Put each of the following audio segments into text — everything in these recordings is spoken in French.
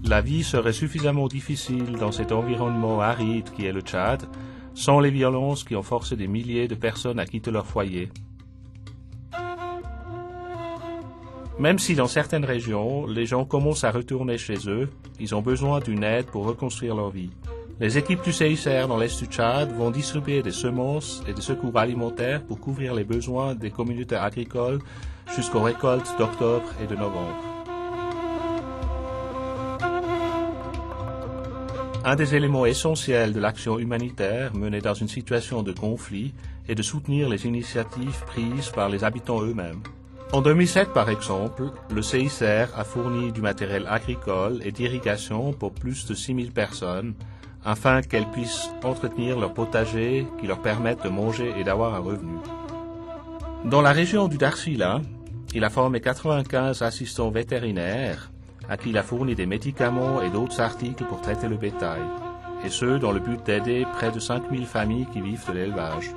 La vie serait suffisamment difficile dans cet environnement aride qui est le Tchad, sans les violences qui ont forcé des milliers de personnes à quitter leur foyer. Même si dans certaines régions, les gens commencent à retourner chez eux, ils ont besoin d'une aide pour reconstruire leur vie. Les équipes du CICR dans l'Est du Tchad vont distribuer des semences et des secours alimentaires pour couvrir les besoins des communautés agricoles jusqu'aux récoltes d'octobre et de novembre. Un des éléments essentiels de l'action humanitaire menée dans une situation de conflit est de soutenir les initiatives prises par les habitants eux-mêmes. En 2007, par exemple, le CICR a fourni du matériel agricole et d'irrigation pour plus de 6000 personnes, afin qu'elles puissent entretenir leur potager qui leur permette de manger et d'avoir un revenu. Dans la région du Darfila, il a formé 95 assistants vétérinaires à qui il a fourni des médicaments et d'autres articles pour traiter le bétail, et ce dans le but d'aider près de 5000 familles qui vivent de l'élevage.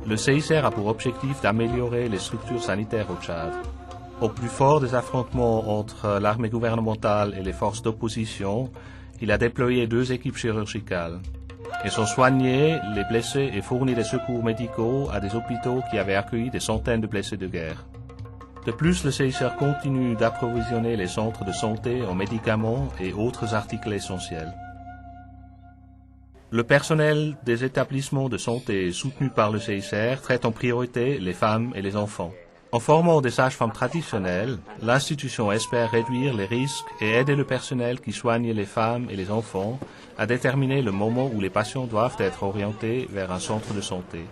Le CICR a pour objectif d'améliorer les structures sanitaires au Tchad. Au plus fort des affrontements entre l'armée gouvernementale et les forces d'opposition, il a déployé 2 équipes chirurgicales. Ils ont soigné les blessés et fourni des secours médicaux à des hôpitaux qui avaient accueilli des centaines de blessés de guerre. De plus, le CICR continue d'approvisionner les centres de santé en médicaments et autres articles essentiels. Le personnel des établissements de santé soutenus par le CICR traite en priorité les femmes et les enfants. En formant des sages-femmes traditionnelles, l'institution espère réduire les risques et aider le personnel qui soigne les femmes et les enfants à déterminer le moment où les patients doivent être orientés vers un centre de santé.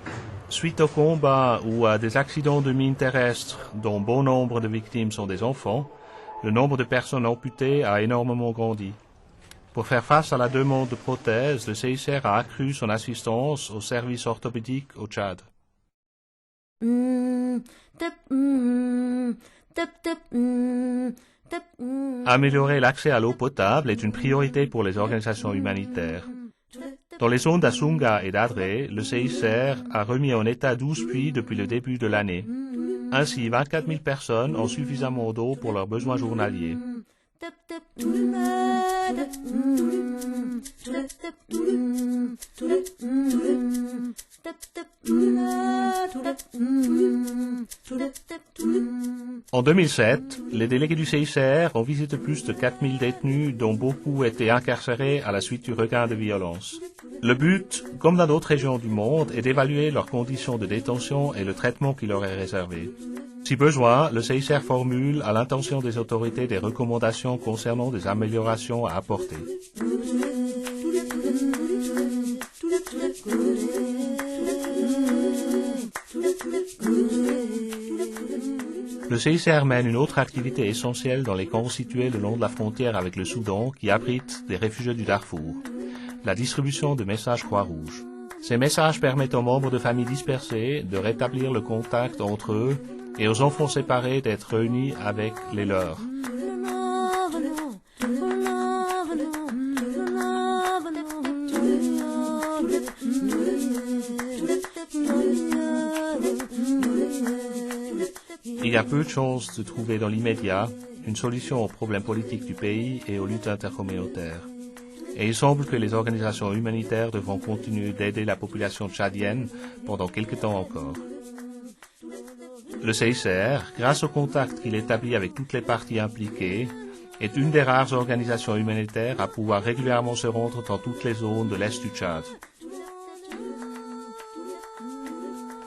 Suite au combat ou à des accidents de mines terrestres dont bon nombre de victimes sont des enfants, le nombre de personnes amputées a énormément grandi. Pour faire face à la demande de prothèses, le CICR a accru son assistance aux services orthopédiques au Tchad. Améliorer l'accès à l'eau potable est une priorité pour les organisations humanitaires. Dans les zones d'Asunga et d'Adré, le CICR a remis en état 12 puits depuis le début de l'année. Ainsi, 24 000 personnes ont suffisamment d'eau pour leurs besoins journaliers. En 2007, les délégués du CICR ont visité plus de 4000 détenus dont beaucoup étaient incarcérés à la suite du regain de violence. Le but, comme dans d'autres régions du monde, est d'évaluer leurs conditions de détention et le traitement qui leur est réservé. Si besoin, le CICR formule à l'intention des autorités des recommandations concernant des améliorations à apporter. Le CICR mène une autre activité essentielle dans les camps situés le long de la frontière avec le Soudan qui abritent des réfugiés du Darfour, la distribution de messages Croix-Rouge. Ces messages permettent aux membres de familles dispersées de rétablir le contact entre eux et aux enfants séparés d'être réunis avec les leurs. Il y a peu de chances de trouver dans l'immédiat une solution aux problèmes politiques du pays et aux luttes intercommunautaires. Et il semble que les organisations humanitaires devront continuer d'aider la population tchadienne pendant quelque temps encore. Le CICR, grâce au contact qu'il établit avec toutes les parties impliquées, est une des rares organisations humanitaires à pouvoir régulièrement se rendre dans toutes les zones de l'Est du Tchad.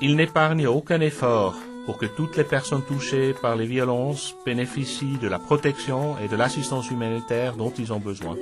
Il n'épargne aucun effort pour que toutes les personnes touchées par les violences bénéficient de la protection et de l'assistance humanitaire dont ils ont besoin.